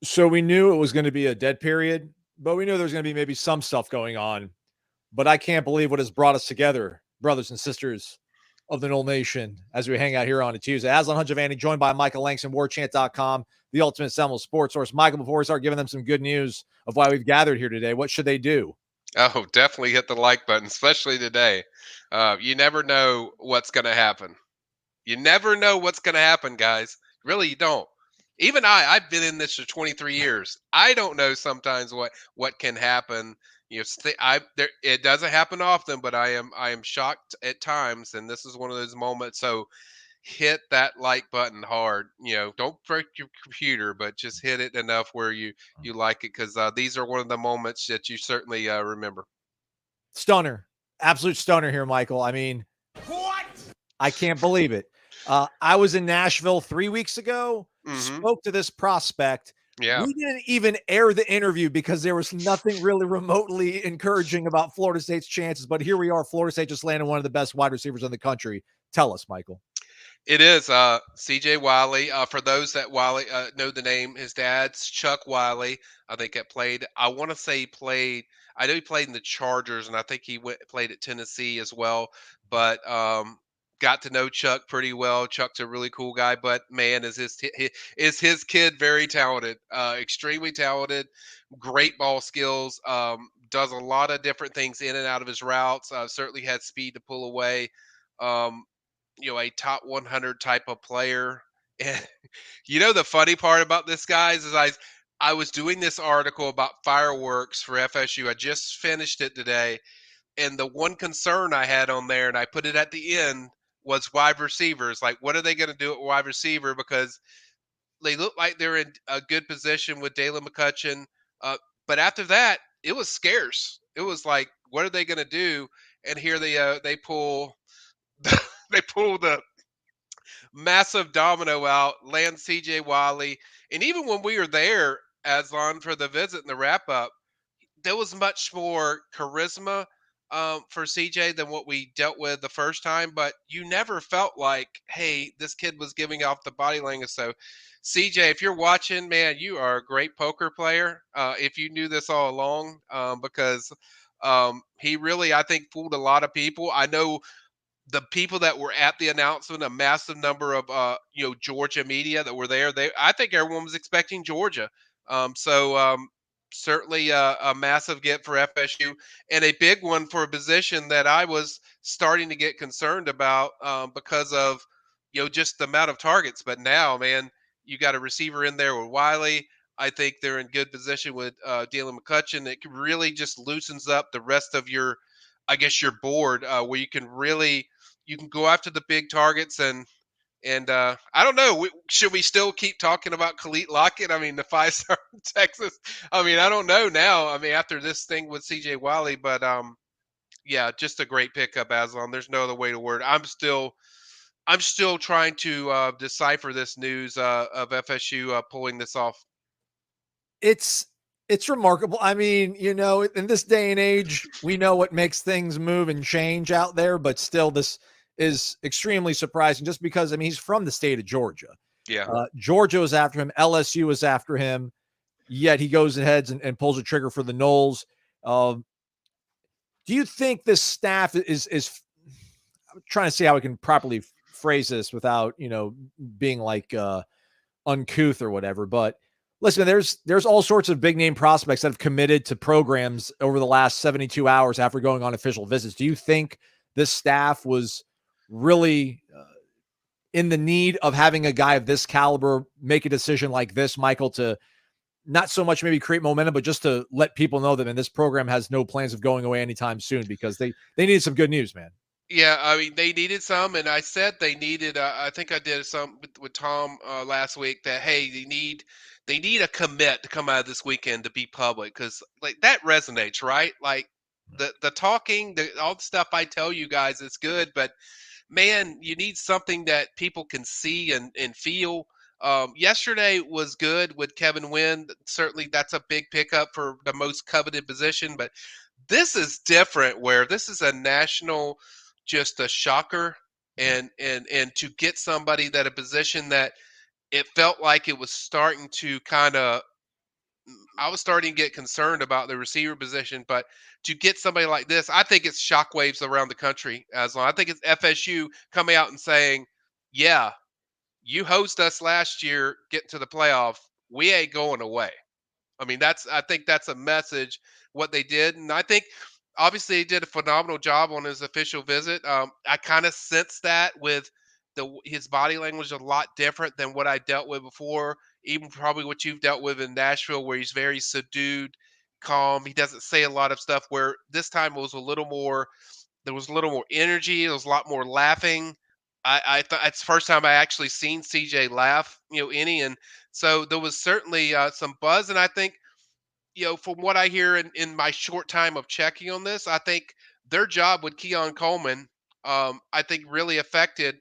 So we knew it was going to be a dead period, but we knew there was going to be maybe some stuff going on. But I can't believe what has brought us together, brothers and sisters of the Knoll Nation, as we hang out here on a Tuesday. Aslan Hunjavani, joined by Michael Langston, Warchant.com, the ultimate Seminoles sports source. Michael, before we start giving them some good news of why we've gathered here today, what should they do? Oh, definitely hit the like button, especially today. You never know what's going to happen. You never know what's going to happen, guys. Really, you don't. Even I've been in this for 23 years. I don't know sometimes what can happen. It doesn't happen often, but I am shocked at times, and this is one of those moments. So hit that like button hard. Don't break your computer, but just hit it enough where you like it, because these are one of the moments that you certainly remember. Stunner. Absolute stunner here, Michael. I mean, What? I can't believe it. I was in Nashville 3 weeks ago, Hmm. spoke to this prospect. Yeah. We didn't even air the interview because there was nothing really remotely encouraging about Florida State's chances. But here we are. Florida State just landed one of the best wide receivers in the country. Tell us, Michael. It is CJ Wiley. For those that Wiley know the name, his dad's Chuck Wiley. I think it played. I want to say he played. I know he played in the Chargers, and I think played at Tennessee as well. But got to know Chuck pretty well. Chuck's a really cool guy, but man, is his kid very talented, extremely talented, great ball skills. Does a lot of different things in and out of his routes. Certainly had speed to pull away. Um, a top 100 type of player. And the funny part about this, guys, is I was doing this article about fireworks for FSU. I just finished it today, and the one concern I had on there, and I put it at the end, was wide receivers. Like, what are they going to do at wide receiver? Because they look like they're in a good position with Dalen McCutcheon. Uh, but after that, it was scarce. It was like, what are they going to do? And here they pull they pull the massive domino out, land CJ Wiley. And even when we were there, Aslan, for the visit and the wrap up, there was much more charisma for CJ than what we dealt with the first time. But you never felt like, hey, this kid was giving off the body language. So, CJ, if you're watching, man, you are a great poker player. If you knew this all along, because he really, I think, fooled a lot of people. I know the people that were at the announcement, a massive number of Georgia media that were there. I think everyone was expecting Georgia. So certainly a massive get for FSU, and a big one for a position that I was starting to get concerned about because of just the amount of targets. But now, man, you got a receiver in there with Wiley. I think they're in good position with Dalen McCutcheon. It really just loosens up the rest of your, I guess, your board, where you can go after the big targets. And I don't know, should we still keep talking about Khalid Lockett? I mean, the 5-star in Texas. I mean, I don't know now. I mean, after this thing with CJ Wiley, but yeah, just a great pickup, Aslan. There's no other way to word. I'm still trying to decipher this news of FSU pulling this off. It's it's remarkable. I mean, in this day and age, we know what makes things move and change out there, but still, this is extremely surprising just because, I mean, he's from the state of Georgia. Yeah. Georgia was after him, LSU was after him, yet he goes ahead and pulls a trigger for the Noles. Um, do you think this staff is I'm trying to see how I can properly phrase this without, being like uncouth or whatever, but listen, there's all sorts of big name prospects that have committed to programs over the last 72 hours after going on official visits. Do you think this staff was really in the need of having a guy of this caliber make a decision like this, Michael, to not so much maybe create momentum, but just to let people know that, man, this program has no plans of going away anytime soon, because they needed some good news, man. Yeah, I mean, they needed some, and I said they needed. I think I did some with Tom last week, that hey, they need a commit to come out of this weekend to be public, because like that resonates, right? Like the talking, all the stuff I tell you guys is good, but man, you need something that people can see and feel. Yesterday was good with Kevin Wynn. Certainly, that's a big pickup for the most coveted position, but this is different, where this is a national, just a shocker. And to get somebody that a position that it felt like it was starting to kind of I was starting to get concerned about the receiver position, but to get somebody like this, I think it's shockwaves around the country. As long I think it's FSU coming out and saying, "Yeah, you hosed us last year, getting to the playoff. We ain't going away." I mean, I think that's a message what they did, and I think obviously he did a phenomenal job on his official visit. I kind of sense that with his body language a lot different than what I dealt with before, even probably what you've dealt with in Nashville, where he's very subdued, calm. He doesn't say a lot of stuff. Where this time it was a little more, there was a little more energy. There was a lot more laughing. I thought it's the first time I actually seen CJ laugh, any, and so there was certainly some buzz, and I think, from what I hear in my short time of checking on this, I think their job with Keon Coleman, I think really affected,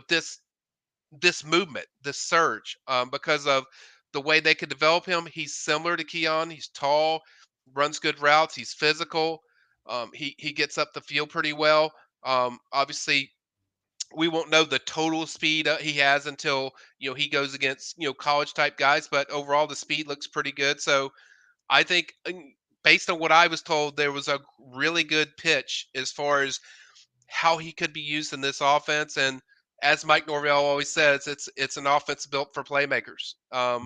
this movement, this surge, because of the way they could develop him. He's similar to Keon. He's tall, runs good routes. He's physical. He gets up the field pretty well. Obviously, we won't know the total speed he has until he goes against college type guys. But overall, the speed looks pretty good. So I think, based on what I was told, there was a really good pitch as far as how he could be used in this offense. And as Mike Norvell always says, it's an offense built for playmakers. Or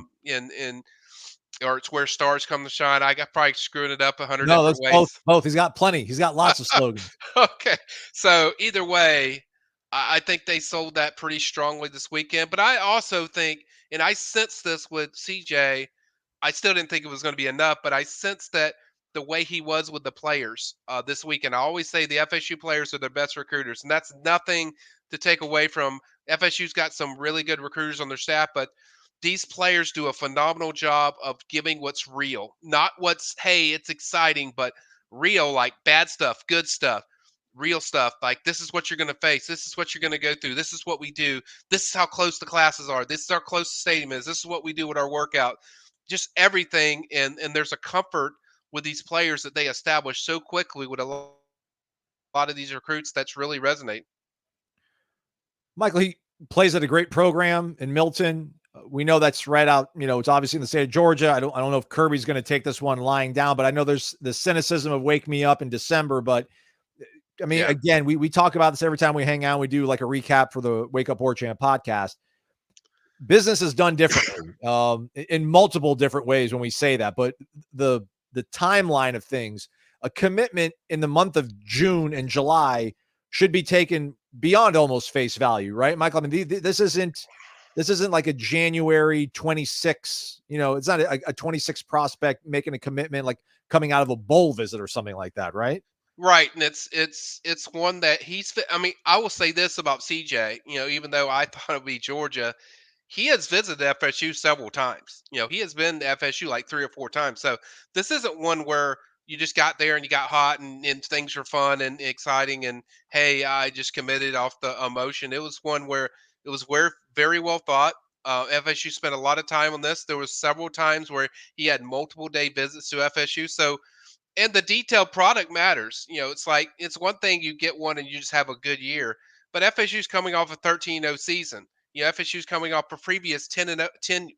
it's where stars come to shine. I got probably screwing it up 100 No, different that's both. ways. Both. He's got plenty. He's got lots of slogans. Okay. So either way, I think they sold that pretty strongly this weekend. But I also think, and I sense this with CJ, I still didn't think it was going to be enough, but I sensed that the way he was with the players this weekend. I always say the FSU players are their best recruiters, and that's nothing to take away from. FSU's got some really good recruiters on their staff, but these players do a phenomenal job of giving what's real, not what's, hey, it's exciting, but real, like bad stuff, good stuff, real stuff. Like, this is what you're going to face. This is what you're going to go through. This is what we do. This is how close the classes are. This is how close the stadium is. This is what we do with our workout. Just everything. And there's a comfort with these players that they establish so quickly with a lot of these recruits that's really resonate. Michael, he plays at a great program in Milton. We know that's right out, it's obviously in the state of Georgia. I don't know if Kirby's going to take this one lying down, but I know there's the cynicism of Wake Me Up in December. But I mean, Yeah. again, we talk about this every time we hang out. We do like a recap for the Wake Up Warchant podcast. Business is done differently, in multiple different ways when we say that. But the timeline of things, a commitment in the month of June and July should be taken beyond almost face value, right, Michael? I mean, this isn't like a January 26, it's not a 26 prospect making a commitment, like coming out of a bowl visit or something like that, right? Right, and it's one that he's fit. I mean, I will say this about CJ. Even though I thought it would be Georgia, he has visited FSU several times. He has been to FSU like 3 or 4 times. So this isn't one where you just got there and you got hot and things were fun and exciting and, hey, I just committed off the emotion. It was one where it was very well thought. FSU spent a lot of time on this. There was several times where he had multiple day visits to FSU. So, and the detailed product matters. It's like, it's one thing you get one and you just have a good year, but FSU's coming off a 13-0 season. FSU's coming off a previous 10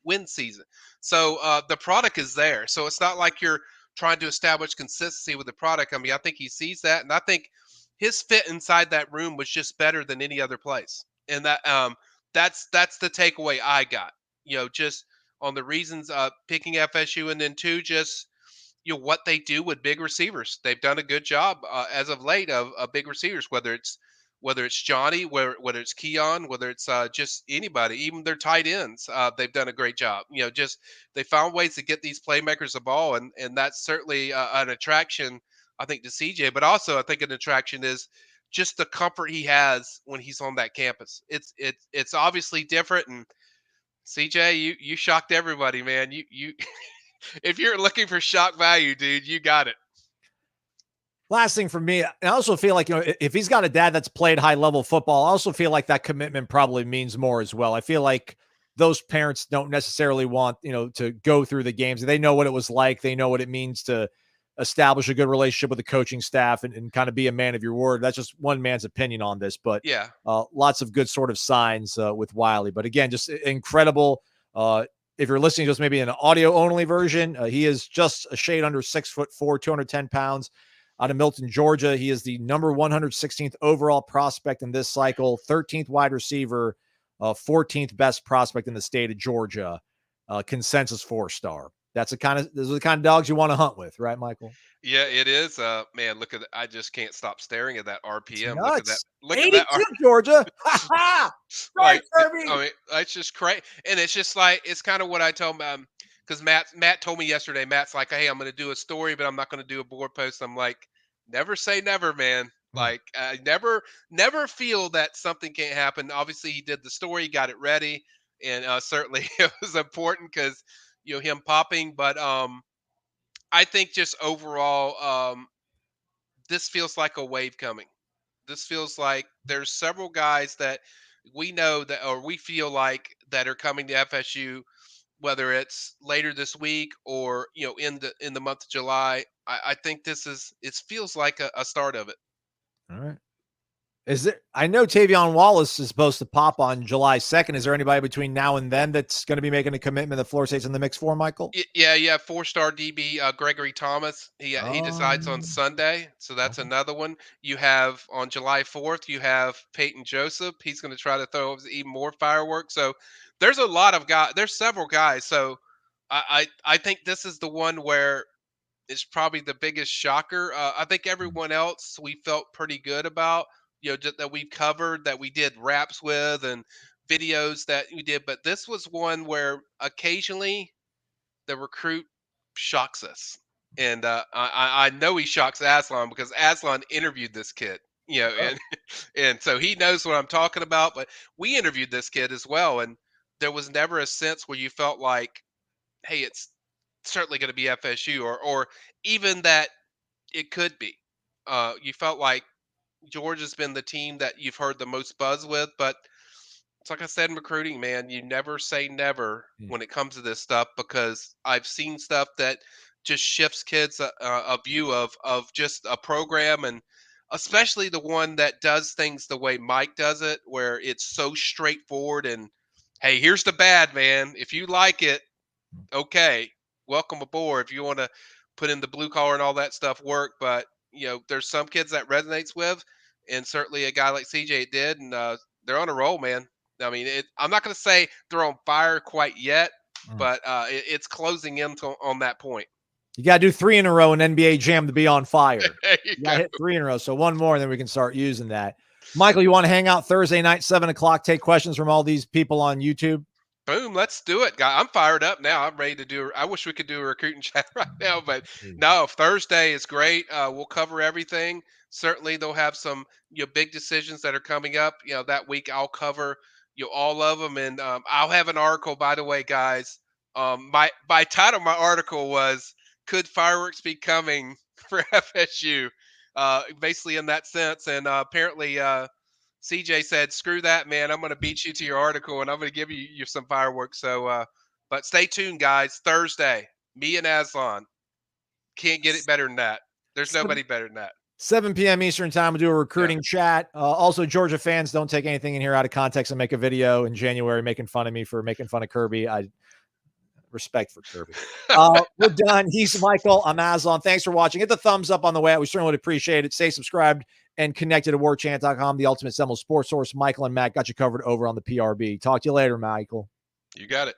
win season. So the product is there. So it's not like you're trying to establish consistency with the product. I mean, I think he sees that, and I think his fit inside that room was just better than any other place. And that's the takeaway I got. Just on the reasons picking FSU, and then two, just what they do with big receivers. They've done a good job as of late of big receivers, whether it's Johnny, whether it's Keon, whether it's just anybody, even their tight ends. They've done a great job. Just they found ways to get these playmakers the ball, and that's certainly an attraction, I think, to CJ. But also, I think an attraction is just the comfort he has when he's on that campus. It's obviously different. And CJ, you shocked everybody, man. You if you're looking for shock value, dude, you got it. Last thing for me, I also feel like, if he's got a dad that's played high level football, I also feel like that commitment probably means more as well. I feel like those parents don't necessarily want, to go through the games. They know what it was like. They know what it means to establish a good relationship with the coaching staff and kind of be a man of your word. That's just one man's opinion on this, but yeah, lots of good sort of signs with Wiley. But again, just incredible. if you're listening to us maybe in an audio only version, he is just a shade under 6'4", 210 pounds, out of Milton, Georgia. He is the number 116th overall prospect in this cycle, 13th wide receiver, 14th best prospect in the state of Georgia, consensus 4-star. Those are the kind of dogs you want to hunt with, right, Michael? Yeah, it is. Man, look at I just can't stop staring at that It's RPM. Look at that. nuts. Look at 82 that. Georgia. Ha ha. Sorry, Like, I Kirby. mean, it's just crazy, and it's just like it's kind of what I told because Matt told me yesterday. Matt's like, "Hey, I'm going to do a story, but I'm not going to do a board post." I'm like, "Never say never, man. Like, I never feel that something can't happen." Obviously, he did the story, he got it ready, and certainly it was important because him popping. But I think just overall, this feels like a wave coming. This feels like there's several guys that we know that or we feel like that are coming to FSU, whether it's later this week or in the month of July. I think it feels like a start of it. All right. I know Tavion Wallace is supposed to pop on July 2nd. Is there anybody between now and then that's going to be making a commitment that Florida State's in the mix for, Michael? Yeah, you have 4-star DB Gregory Thomas. He decides on Oh, Sunday, so that's okay. another one. You have on July 4th, you have Peyton Joseph. He's going to try to throw even more fireworks. So there's a lot of guys. There's several guys. So I think this is the one where it's probably the biggest shocker. I think everyone else we felt pretty good about. That we've covered, that we did raps with, and videos that we did. But this was one where occasionally the recruit shocks us. And I know he shocks Aslan because Aslan interviewed this kid, Oh. and so he knows what I'm talking about. But we interviewed this kid as well, and there was never a sense where you felt like, hey, it's certainly going to be FSU, or even that it could be. You felt like Georgia's been the team that you've heard the most buzz with, but it's like I said in recruiting, man, you never say never Yeah. when it comes to this stuff because I've seen stuff that just shifts kids a view of just a program, and especially the one that does things the way Mike does it, where it's so straightforward and hey, here's the bad, man. If you like it, okay, welcome aboard. If you want to put in the blue collar and all that stuff, work. But there's some kids that resonates with, and certainly a guy like CJ did, and they're on a roll, man. I mean, I'm not going to say they're on fire quite yet, Mm. but it's closing in on that point. You got to do 3 in a row in NBA Jam to be on fire. There you You got go. to hit 3 in a row. So one more, and then we can start using that. Michael, you want to hang out Thursday night, 7:00, take questions from all these people on YouTube? Boom, let's do it, guy. I'm fired up now. I'm ready to do. I wish we could do a recruiting chat right now, but no. Thursday is great. We'll cover everything. Certainly, they'll have some big decisions that are coming up. That week I'll cover all of them, and I'll have an article. By the way, guys, my title of my article was "Could Fireworks Be Coming for FSU?" Basically in that sense, and apparently. CJ said, "Screw that, man! I'm going to beat you to your article, and I'm going to give you some fireworks." So, but stay tuned, guys. Thursday, me and Aslan can't get it better than that. There's nobody better than that. 7 p.m. Eastern time, we'll do a Yeah. recruiting chat. Also, Georgia fans, don't take anything in here out of context and make a video in January making fun of me for making fun of Kirby. I respect for Kirby. We're done. He's Michael. I'm Aslan. Thanks for watching. Hit the thumbs up on the way out. We certainly would appreciate it. Stay subscribed and connected to warchant.com, the ultimate Seminoles sports source. Michael and Matt got you covered over on the PRB. Talk to you later, Michael. You got it.